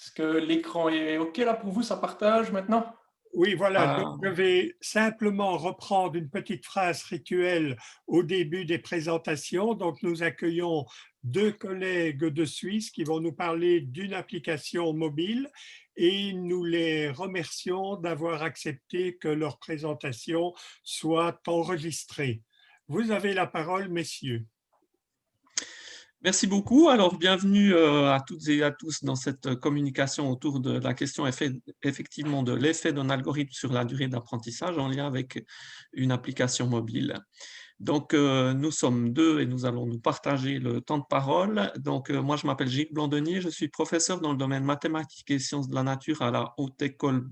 Est-ce que l'écran est OK là pour vous? Ça partage maintenant? Oui, voilà, donc Ah, je vais simplement reprendre une petite phrase rituelle au début des présentations. Donc, nous accueillons 2 collègues de Suisse qui vont nous parler d'une application mobile et nous les remercions d'avoir accepté que leur présentation soit enregistrée. Vous avez la parole, messieurs. merci beaucoup. Alors, bienvenue à toutes et à tous dans cette communication autour de la question effectivement de l'effet d'un algorithme sur la durée d'apprentissage en lien avec une application mobile. Donc, nous sommes deux et nous allons nous partager le temps de parole. Donc, moi, je m'appelle Gilles Blandenier, je suis professeur dans le domaine mathématiques et sciences de la nature à la Haute École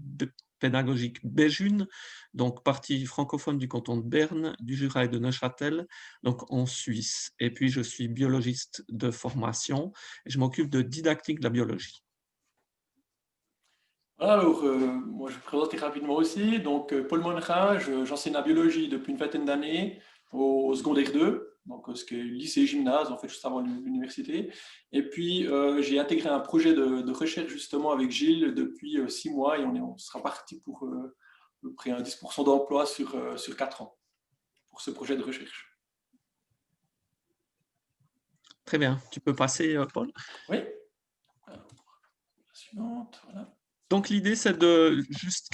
pédagogique Béjune, donc partie francophone du canton de Berne, du Jura et de Neuchâtel, donc en Suisse. Et puis, je suis biologiste de formation et je m'occupe de didactique de la biologie. Alors, moi je vais me présenter rapidement aussi. Donc, Paul Monnerin, j'enseigne la biologie depuis une vingtaine d'années au secondaire 2, donc ce qui est lycée gymnase, en fait, juste avant l'université. Et puis, j'ai intégré un projet de recherche justement avec Gilles depuis 6 mois et on sera parti pour à peu près un 10% d'emploi sur 4 ans pour ce projet de recherche. Très bien. Tu peux passer, Paul? Oui, alors, la suivante, voilà. Donc l'idée, c'est de juste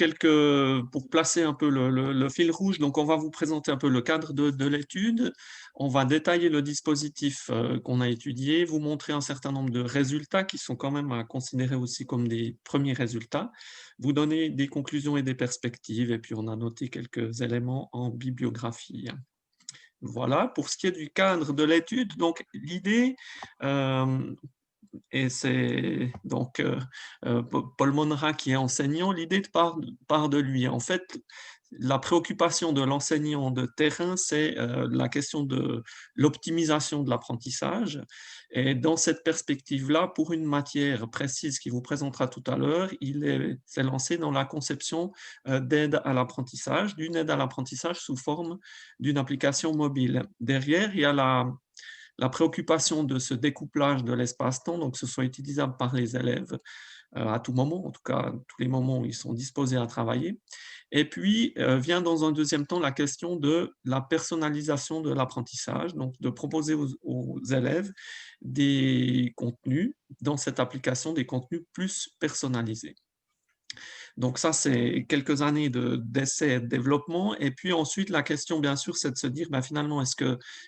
pour placer un peu le fil rouge, donc on va vous présenter un peu le cadre de l'étude, on va détailler le dispositif qu'on a étudié, vous montrer un certain nombre de résultats qui sont quand même à considérer aussi comme des premiers résultats, vous donner des conclusions et des perspectives, et puis on a noté quelques éléments en bibliographie. Voilà, pour ce qui est du cadre de l'étude, donc l'idée, euh, et c'est donc Paul Monnerat qui est enseignant, l'idée part de lui. En fait, la préoccupation de l'enseignant de terrain, c'est la question de l'optimisation de l'apprentissage. Et dans cette perspective-là, pour une matière précise qu'il vous présentera tout à l'heure, s'est lancé dans la conception d'aide à l'apprentissage, d'une aide à l'apprentissage sous forme d'une application mobile. Derrière, il y a la préoccupation de ce découplage de l'espace-temps, donc que ce soit utilisable par les élèves à tout moment, en tout cas tous les moments où ils sont disposés à travailler. Et puis vient dans un deuxième temps la question de la personnalisation de l'apprentissage, donc de proposer aux élèves des contenus dans cette application, des contenus plus personnalisés. Donc ça, c'est quelques années d'essais et de développement. Et puis ensuite, la question, bien sûr, c'est de se dire, ben, finalement,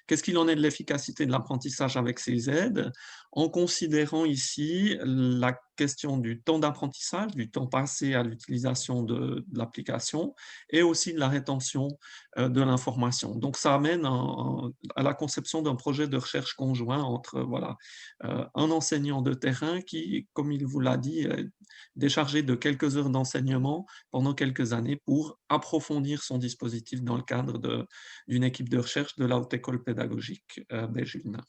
qu'est-ce qu'il en est de l'efficacité de l'apprentissage avec ces aides, en considérant ici la question du temps d'apprentissage, du temps passé à l'utilisation de l'application, et aussi de la rétention de l'information. Donc ça amène à la conception d'un projet de recherche conjoint entre voilà, un enseignant de terrain qui, comme il vous l'a dit, déchargé de quelques heures d'enseignement pendant quelques années pour approfondir son dispositif dans le cadre d'une équipe de recherche de la Haute École pédagogique Béjune.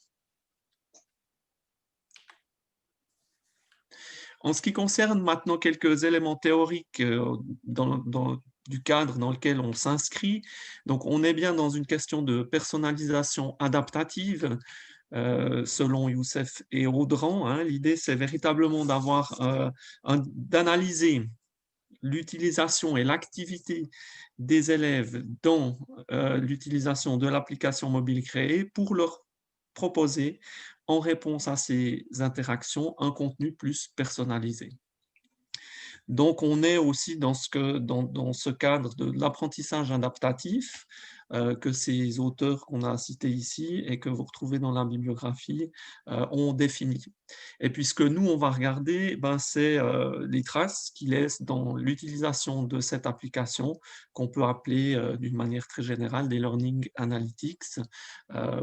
En ce qui concerne maintenant quelques éléments théoriques du cadre dans lequel on s'inscrit, donc on est bien dans une question de personnalisation adaptative, selon Youssef et Audran. Hein. L'idée, c'est véritablement d'analyser l'utilisation et l'activité des élèves dans l'utilisation de l'application mobile créée pour leur proposer, en réponse à ces interactions, un contenu plus personnalisé. Donc, on est aussi dans ce cadre de l'apprentissage adaptatif que ces auteurs qu'on a cités ici et que vous retrouvez dans la bibliographie ont défini. Et puis, ce que nous, on va regarder, ben, c'est les traces qu'il laisse dans l'utilisation de cette application qu'on peut appeler d'une manière très générale des learning analytics.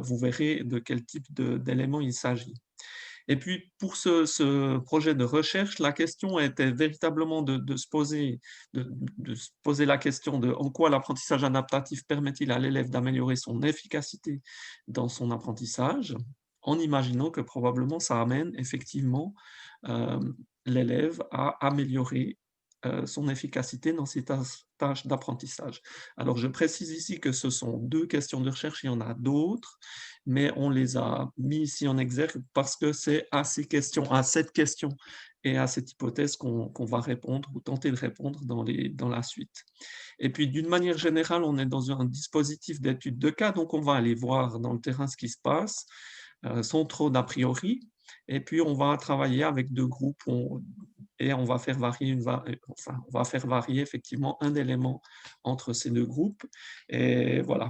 Vous verrez de quel type d'éléments il s'agit. Et puis, pour ce projet de recherche, la question était véritablement de se poser la question de en quoi l'apprentissage adaptatif permet-il à l'élève d'améliorer son efficacité dans son apprentissage, en imaginant que probablement ça amène effectivement euh, l'élève à améliorer son efficacité dans ses tâches d'apprentissage. Alors, je précise ici que ce sont deux questions de recherche, il y en a d'autres, mais on les a mis ici en exergue parce que c'est à ces questions, à cette question et à cette hypothèse qu'on va répondre ou tenter de répondre dans la suite. Et puis, d'une manière générale, on est dans un dispositif d'étude de cas, donc on va aller voir dans le terrain ce qui se passe, sans trop d'a priori, et puis on va travailler avec deux groupes et on va faire varier on va faire varier effectivement un élément entre ces deux groupes. Et voilà,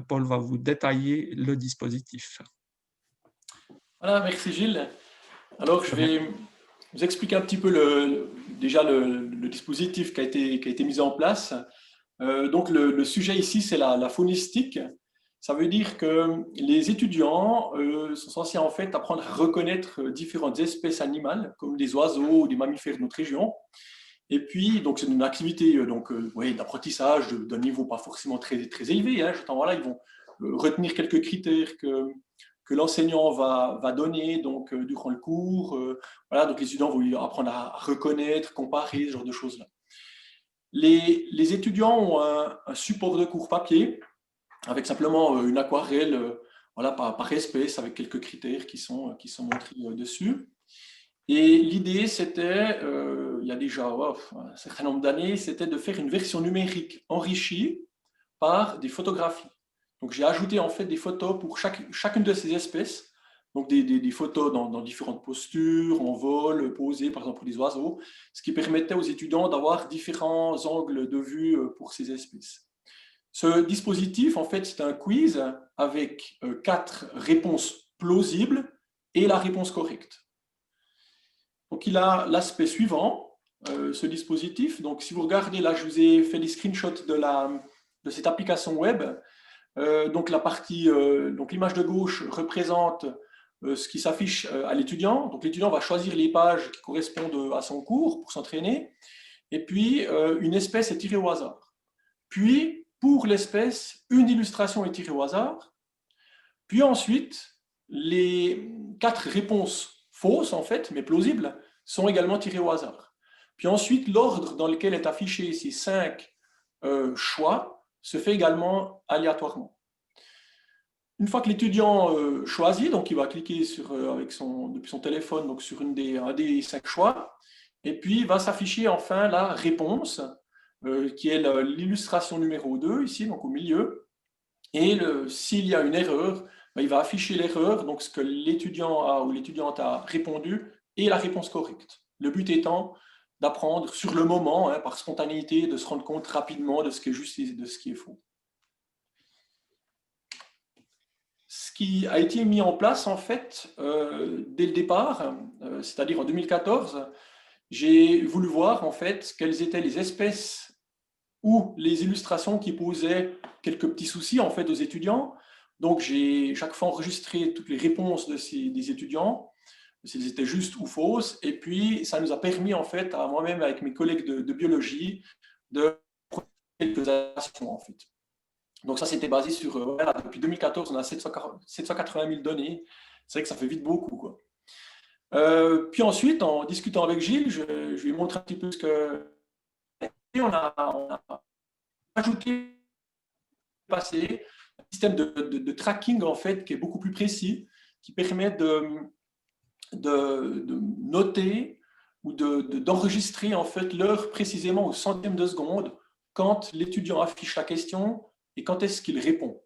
Paul va vous détailler le dispositif. Voilà, merci Gilles. Alors, je vais vous expliquer un petit peu déjà le dispositif qui a été mis en place. Donc, le sujet ici, c'est la faunistique. Ça veut dire que les étudiants sont censés en fait apprendre à reconnaître différentes espèces animales, comme des oiseaux ou des mammifères de notre région. Et puis, donc, c'est une activité d'apprentissage d'un niveau pas forcément très, très élevé. Hein. Voilà, ils vont retenir quelques critères que l'enseignant va donner donc, durant le cours. Voilà, donc les étudiants vont apprendre à reconnaître, comparer, ce genre de choses-là. Les étudiants ont un support de cours papier avec simplement une aquarelle voilà, par espèce, avec quelques critères qui sont montrés dessus. Et l'idée, c'était, il y a déjà un certain nombre d'années, c'était de faire une version numérique enrichie par des photographies. Donc, j'ai ajouté en fait des photos pour chacune de ces espèces, donc des photos dans différentes postures, en vol, posées, par exemple pour les oiseaux, ce qui permettait aux étudiants d'avoir différents angles de vue pour ces espèces. Ce dispositif, en fait, c'est un quiz avec 4 réponses plausibles et la réponse correcte. Donc, il a l'aspect suivant, ce dispositif. Donc, si vous regardez, là, je vous ai fait des screenshots de cette application web. Donc, l'image de gauche représente ce qui s'affiche à l'étudiant. Donc, l'étudiant va choisir les pages qui correspondent à son cours pour s'entraîner. Et puis, une espèce est tirée au hasard. Puis, pour l'espèce, une illustration est tirée au hasard. Puis ensuite, les 4 réponses fausses, en fait, mais plausibles, sont également tirées au hasard. Puis ensuite, l'ordre dans lequel est affiché ces 5 choix se fait également aléatoirement. Une fois que l'étudiant choisit, donc il va cliquer depuis son téléphone donc sur un des 5 choix, et puis va s'afficher enfin la réponse, qui est l'illustration numéro 2, ici, donc au milieu. Et s'il y a une erreur, il va afficher l'erreur, donc ce que l'étudiant ou l'étudiante a répondu, et la réponse correcte. Le but étant d'apprendre sur le moment, par spontanéité, de se rendre compte rapidement de ce qui est juste et de ce qui est faux. Ce qui a été mis en place, en fait, dès le départ, c'est-à-dire en 2014, j'ai voulu voir, en fait, quelles étaient les espèces ou les illustrations qui posaient quelques petits soucis en fait aux étudiants. Donc j'ai chaque fois enregistré toutes les réponses des étudiants, s'ils étaient justes ou fausses, et puis ça nous a permis en fait à moi-même avec mes collègues de biologie de quelques actions en fait. Donc ça c'était basé sur depuis 2014 on a 780 000 données. C'est vrai que ça fait vite beaucoup quoi. Puis ensuite en discutant avec Gilles, je lui ai montré un petit peu ce que et on a ajouté un système de tracking en fait qui est beaucoup plus précis, qui permet de noter ou d'enregistrer en fait l'heure précisément au centième de seconde quand l'étudiant affiche la question et quand est-ce qu'il répond.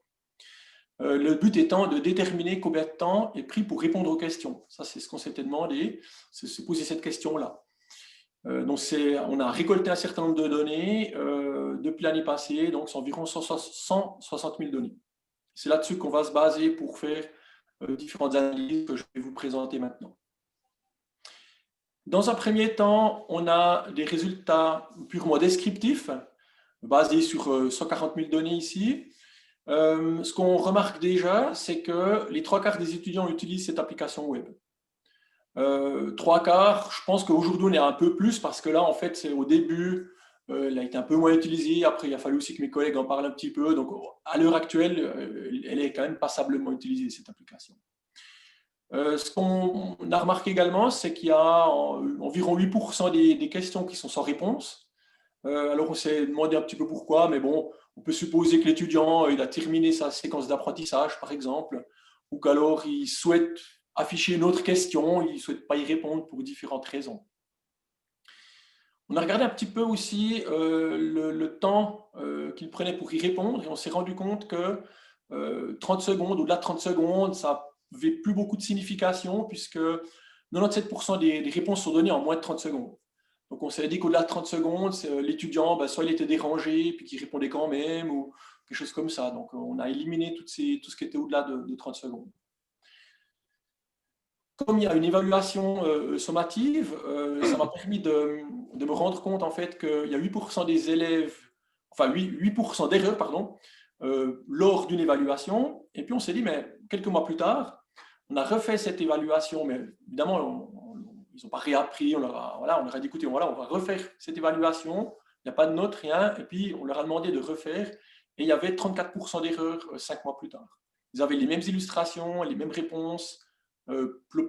Le but étant de déterminer combien de temps est pris pour répondre aux questions. Ça, c'est ce qu'on s'était demandé, c'est se poser cette question-là. Donc on a récolté un certain nombre de données depuis l'année passée, donc c'est environ 160 000 données. C'est là-dessus qu'on va se baser pour faire différentes analyses que je vais vous présenter maintenant. Dans un premier temps, on a des résultats purement descriptifs, basés sur 140 000 données ici. Ce qu'on remarque déjà, c'est que les 3/4 des étudiants utilisent cette application web. 3/4, je pense qu'aujourd'hui on est un peu plus parce que là en fait c'est au début elle a été un peu moins utilisée, après il a fallu aussi que mes collègues en parlent un petit peu, donc à l'heure actuelle elle est quand même passablement utilisée cette application. Ce qu'on a remarqué également, c'est qu'il y a environ 8% des questions qui sont sans réponse. Alors on s'est demandé un petit peu pourquoi, mais bon, on peut supposer que l'étudiant il a terminé sa séquence d'apprentissage par exemple, ou qu'alors il souhaite afficher une autre question, il ne souhaite pas y répondre pour différentes raisons. On a regardé un petit peu aussi le temps qu'il prenait pour y répondre et on s'est rendu compte que 30 secondes, au-delà de 30 secondes, ça n'avait plus beaucoup de signification puisque 97% des réponses sont données en moins de 30 secondes. Donc on s'est dit qu'au-delà de 30 secondes, l'étudiant, soit il était dérangé puis qu'il répondait quand même ou quelque chose comme ça. Donc on a éliminé tout ce qui était au-delà de 30 secondes. Comme il y a une évaluation sommative, ça m'a permis de me rendre compte en fait qu'il y a 8% des élèves, enfin 8% d'erreurs, pardon, lors d'une évaluation. Et puis on s'est dit, mais quelques mois plus tard, on a refait cette évaluation, mais évidemment, ils n'ont pas réappris, on leur a dit, écoutez, voilà, on va refaire cette évaluation, il n'y a pas de notes, rien, et puis on leur a demandé de refaire, et il y avait 34% d'erreurs 5 mois plus tard. Ils avaient les mêmes illustrations, les mêmes réponses,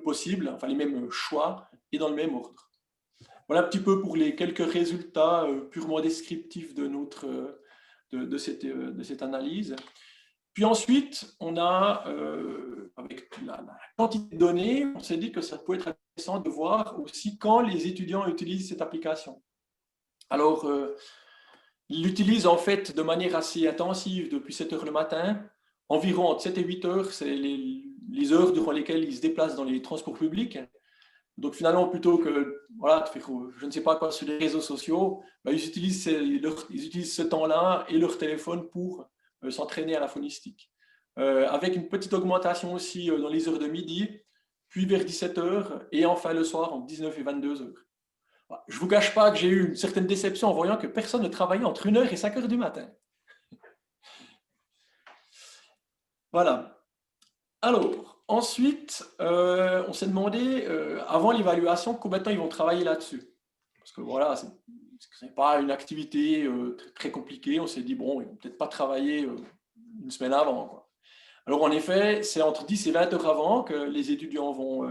possibles, enfin les mêmes choix et dans le même ordre. Voilà un petit peu pour les quelques résultats purement descriptifs de cette analyse. Puis ensuite, on a, avec la quantité de données, on s'est dit que ça peut être intéressant de voir aussi quand les étudiants utilisent cette application. Alors, ils l'utilisent en fait de manière assez intensive depuis 7 heures le matin. Environ entre 7 et 8 heures, c'est les heures durant lesquelles ils se déplacent dans les transports publics. Donc finalement, plutôt que de faire je ne sais pas quoi sur les réseaux sociaux, ils utilisent ce temps-là et leur téléphone pour s'entraîner à la phonistique. Avec une petite augmentation aussi dans les heures de midi, puis vers 17 heures et enfin le soir entre 19 et 22 heures. Je ne vous cache pas que j'ai eu une certaine déception en voyant que personne ne travaillait entre 1 heure et 5 heures du matin. Voilà. Alors, ensuite, on s'est demandé, avant l'évaluation, combien de temps ils vont travailler là-dessus. Parce que voilà, ce n'est pas une activité très compliquée. On s'est dit, bon, ils ne vont peut-être pas travailler une semaine avant, quoi. Alors, en effet, c'est entre 10 et 20 heures avant que les étudiants vont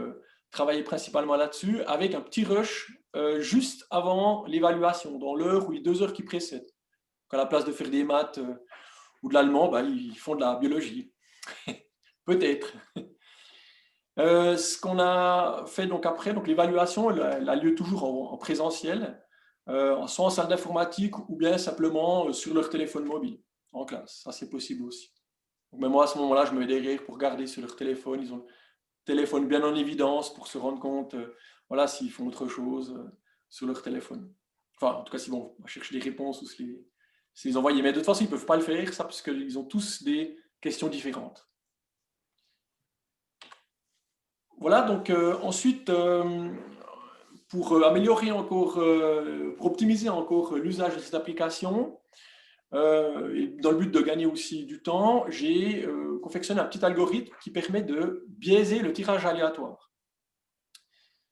travailler principalement là-dessus, avec un petit rush juste avant l'évaluation, dans l'heure ou les 2 heures qui précèdent. Donc, à la place de faire des maths ou de l'allemand, ils font de la biologie. Peut-être. Ce qu'on a fait donc après, donc l'évaluation, elle a lieu toujours en présentiel, soit en salle d'informatique ou bien simplement sur leur téléphone mobile en classe. Ça, c'est possible aussi. Donc, même moi, à ce moment-là, je me mets derrière pour regarder sur leur téléphone. Ils ont le téléphone bien en évidence pour se rendre compte s'ils font autre chose sur leur téléphone. Enfin, en tout cas, s'ils vont chercher des réponses ou se les envoyer. Mais de toute façon, ils ne peuvent pas le faire, ça, parce qu'ils ont tous des questions différentes. Voilà, donc ensuite, pour améliorer encore, pour optimiser encore l'usage de cette application, et dans le but de gagner aussi du temps, j'ai confectionné un petit algorithme qui permet de biaiser le tirage aléatoire.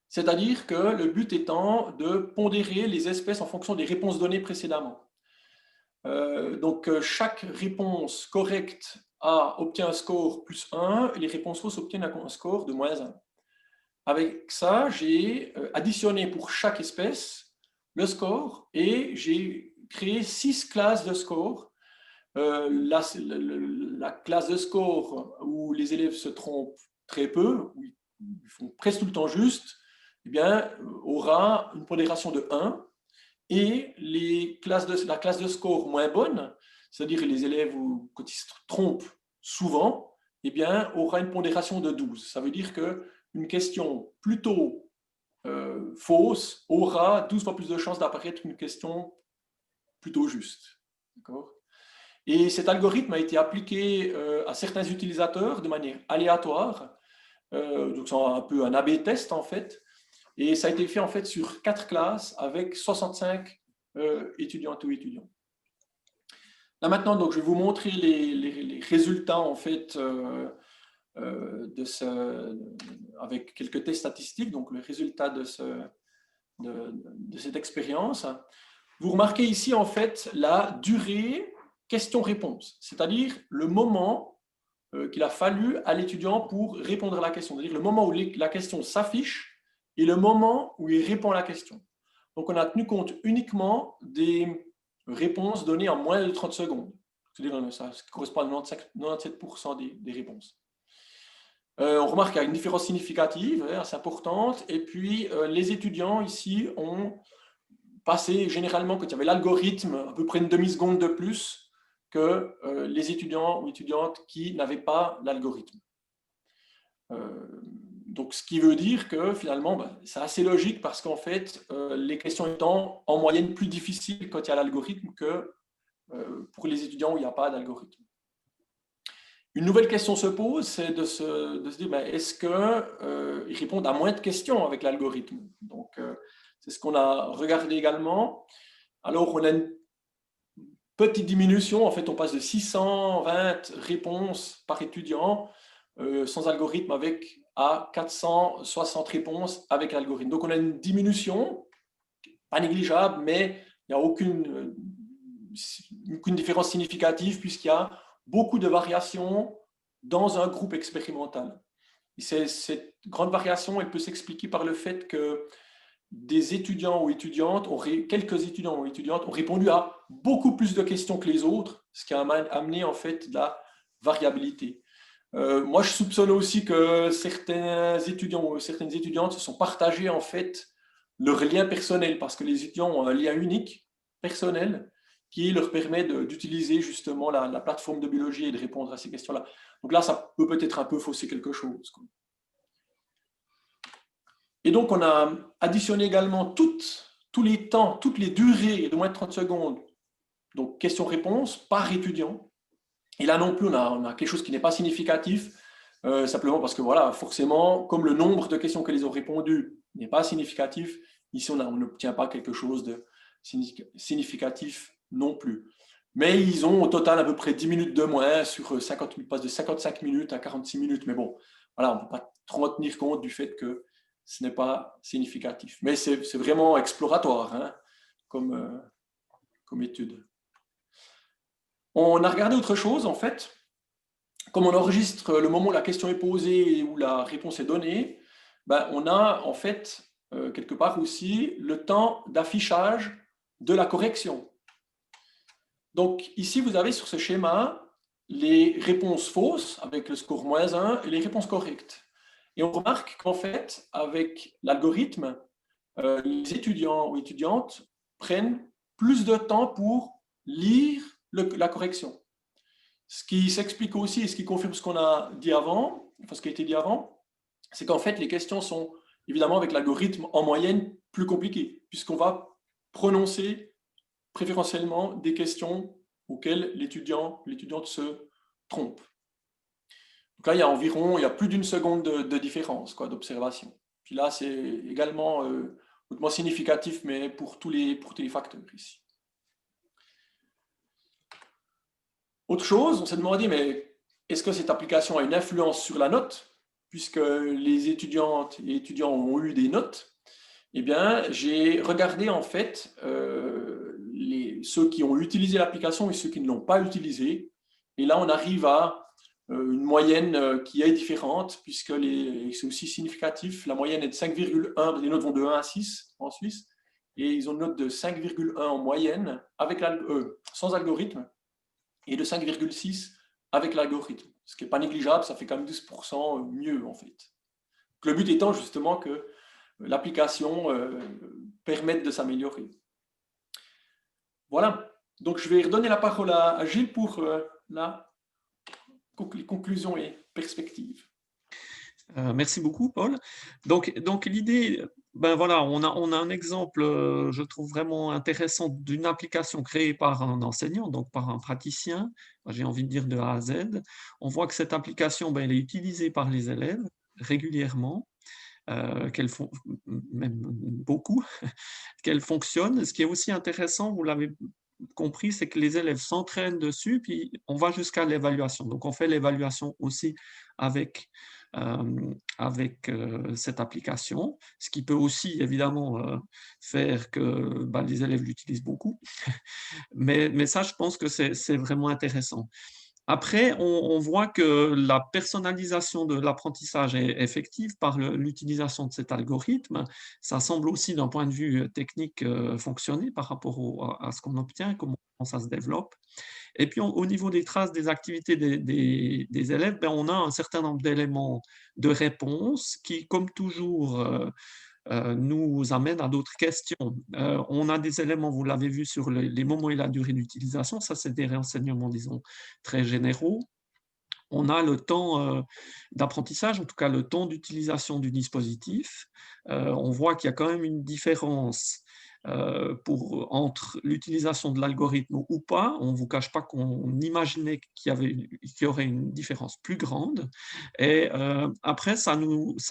C'est-à-dire que le but étant de pondérer les espèces en fonction des réponses données précédemment. Donc, chaque réponse correcte obtient un score plus 1 et les réponses fausses obtiennent un score de moins 1. Avec ça, j'ai additionné pour chaque espèce le score et j'ai créé 6 classes de score. La classe de score où les élèves se trompent très peu, où ils font presque tout le temps juste, aura une pondération de 1. Et la classe de score moins bonne, c'est-à-dire les élèves quand ils se trompent souvent, aura une pondération de 12. Ça veut dire qu'une question plutôt fausse aura 12 fois plus de chances d'apparaître qu'une question plutôt juste. D'accord ? Et cet algorithme a été appliqué à certains utilisateurs de manière aléatoire. Donc c'est un peu un A/B test en fait. Et ça a été fait en fait sur 4 classes avec 65 étudiantes ou étudiants. Là maintenant, donc, je vais vous montrer les résultats en fait avec quelques tests statistiques, donc le résultat de cette expérience. Vous remarquez ici en fait la durée question-réponse, c'est-à-dire le moment qu'il a fallu à l'étudiant pour répondre à la question, c'est-à-dire le moment où la question s'affiche et le moment où il répond à la question. Donc, on a tenu compte uniquement des réponses données en moins de 30 secondes. C'est-à-dire ça correspond à 97% des réponses. On remarque qu'il y a une différence significative, assez importante. Et puis, les étudiants ici ont passé généralement, quand il y avait l'algorithme, à peu près une demi-seconde de plus que les étudiants ou étudiantes qui n'avaient pas l'algorithme. Donc, ce qui veut dire que finalement, c'est assez logique parce qu'en fait, les questions étant en moyenne plus difficiles quand il y a l'algorithme que pour les étudiants où il n'y a pas d'algorithme. Une nouvelle question se pose, c'est de se dire, est-ce qu'ils répondent à moins de questions avec l'algorithme? Donc, c'est ce qu'on a regardé également. Alors, on a une petite diminution. En fait, on passe de 620 réponses par étudiant sans algorithme à 460 réponses avec l'algorithme. Donc, on a une diminution, pas négligeable, mais il n'y a aucune différence significative puisqu'il y a beaucoup de variations dans un groupe expérimental. Et cette grande variation, elle peut s'expliquer par le fait que des étudiants ou étudiantes, quelques étudiants ou étudiantes ont répondu à beaucoup plus de questions que les autres, ce qui a amené en fait de la variabilité. Moi, je soupçonne aussi que certains étudiants ou certaines étudiantes se sont partagés en fait leur lien personnel parce que les étudiants ont un lien unique, personnel, qui leur permet d'utiliser justement la plateforme de biologie et de répondre à ces questions-là. Donc là, ça peut peut-être un peu fausser quelque chose, quoi. Et donc, on a additionné également tous les temps, toutes les durées de moins de 30 secondes, donc questions-réponses par étudiant. Et là non plus, on a quelque chose qui n'est pas significatif, simplement parce que voilà, forcément, comme le nombre de questions que les ont répondues n'est pas significatif, ici, on n'obtient pas quelque chose de significatif non plus. Mais ils ont au total à peu près 10 minutes de moins sur 50 minutes, passe de 55 minutes à 46 minutes. Mais bon, voilà, on ne peut pas trop tenir compte du fait que ce n'est pas significatif. Mais c'est vraiment exploratoire, hein, comme étude. On a regardé autre chose, en fait. Comme on enregistre le moment où la question est posée et où la réponse est donnée, on a en fait quelque part aussi le temps d'affichage de la correction. Donc ici, vous avez sur ce schéma les réponses fausses avec le score -1 et les réponses correctes. Et on remarque qu'en fait, avec l'algorithme, les étudiants ou étudiantes prennent plus de temps pour lire la correction. Ce qui s'explique aussi et ce qui confirme ce qu'on a dit avant, enfin ce qui a été dit avant, c'est qu'en fait, les questions sont évidemment avec l'algorithme en moyenne plus compliquées, puisqu'on va prononcer préférentiellement des questions auxquelles l'étudiant ou l'étudiante se trompe. Donc là, il y a plus d'une seconde de différence d'observation. Puis là, c'est également hautement significatif, mais pour tous les facteurs ici. Autre chose, on s'est demandé, mais est-ce que cette application a une influence sur la note, puisque les étudiantes et étudiants ont eu des notes? Eh bien, j'ai regardé en fait ceux qui ont utilisé l'application et ceux qui ne l'ont pas utilisée. Et là, on arrive à une moyenne qui est différente, puisque c'est aussi significatif. La moyenne est de 5,1, les notes vont de 1 à 6 en Suisse, et ils ont une note de 5,1 en moyenne sans algorithme, et de 5,6 avec l'algorithme. Ce qui n'est pas négligeable, ça fait quand même 10% mieux en fait. Le but étant justement que l'application permette de s'améliorer. Voilà, donc je vais redonner la parole à Gilles pour les conclusions et perspectives. Merci beaucoup, Paul. Donc l'idée, voilà, on a un exemple, je trouve vraiment intéressant d'une application créée par un enseignant, donc par un praticien, j'ai envie de dire de A à Z. On voit que cette application, elle est utilisée par les élèves régulièrement, qu'elle font même beaucoup, qu'elle fonctionne. Ce qui est aussi intéressant, vous l'avez compris, c'est que les élèves s'entraînent dessus, puis on va jusqu'à l'évaluation. Donc on fait l'évaluation aussi avec cette application, ce qui peut aussi évidemment faire que les élèves l'utilisent beaucoup. Mais ça, je pense que c'est vraiment intéressant. Après, on voit que la personnalisation de l'apprentissage est effective par l'utilisation de cet algorithme. Ça semble aussi, d'un point de vue technique, fonctionner par rapport à ce qu'on obtient, comment ça se développe. Et puis, au niveau des traces des activités des élèves, ben, on a un certain nombre d'éléments de réponse qui, comme toujours, nous amène à d'autres questions. On a des éléments, vous l'avez vu, sur les moments et la durée d'utilisation. Ça, c'est des renseignements, disons, très généraux. On a le temps d'apprentissage, en tout cas le temps d'utilisation du dispositif. On voit qu'il y a quand même une différence entre l'utilisation de l'algorithme ou pas. On ne vous cache pas qu'on imaginait qu'il y aurait une différence plus grande. Et après, ça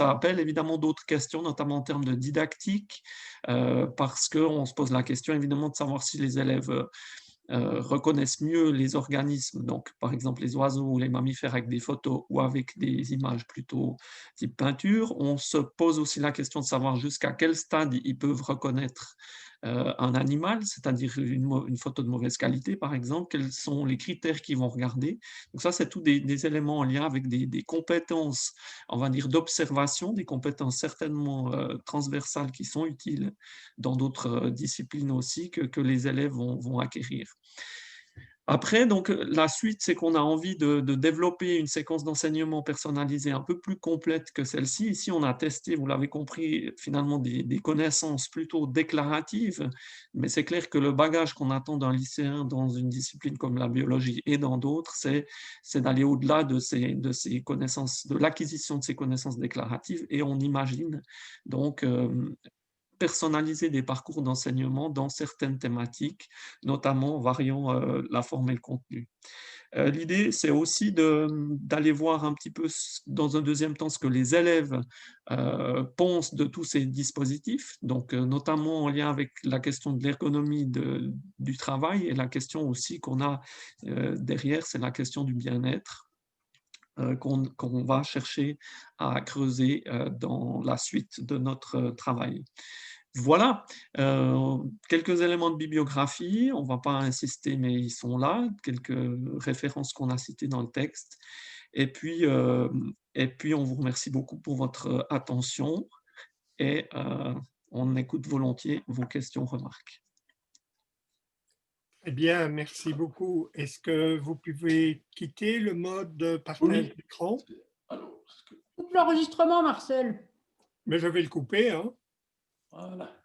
appelle évidemment d'autres questions, notamment en termes de didactique, parce qu'on se pose la question évidemment de savoir si les élèves reconnaissent mieux les organismes, donc par exemple les oiseaux ou les mammifères avec des photos ou avec des images plutôt type peinture. On se pose aussi la question de savoir jusqu'à quel stade ils peuvent reconnaître un animal, c'est-à-dire une photo de mauvaise qualité par exemple, quels sont les critères qu'ils vont regarder. Donc ça, c'est tous des éléments en lien avec des compétences, on va dire, d'observation, des compétences certainement transversales qui sont utiles dans d'autres disciplines aussi que les élèves vont acquérir. Après, donc, la suite, c'est qu'on a envie de développer une séquence d'enseignement personnalisée un peu plus complète que celle-ci. Ici, on a testé, vous l'avez compris, finalement des connaissances plutôt déclaratives, mais c'est clair que le bagage qu'on attend d'un lycéen dans une discipline comme la biologie et dans d'autres, c'est d'aller au-delà de ces connaissances, de l'acquisition de ces connaissances déclaratives, et on imagine donc personnaliser des parcours d'enseignement dans certaines thématiques, notamment en variant la forme et le contenu. L'idée, c'est aussi d'aller voir un petit peu, dans un deuxième temps, ce que les élèves pensent de tous ces dispositifs, donc notamment en lien avec la question de l'ergonomie du travail, et la question aussi qu'on a derrière, c'est la question du bien-être. Qu'on va chercher à creuser dans la suite de notre travail. Voilà, quelques éléments de bibliographie, on ne va pas insister, mais ils sont là, quelques références qu'on a citées dans le texte. Et puis, on vous remercie beaucoup pour votre attention, et on écoute volontiers vos questions, remarques. Eh bien, merci beaucoup. Est-ce que vous pouvez quitter le mode de partage d'écran? Alors, Coupe l'enregistrement, Marcel. Mais je vais le couper, hein. voilà.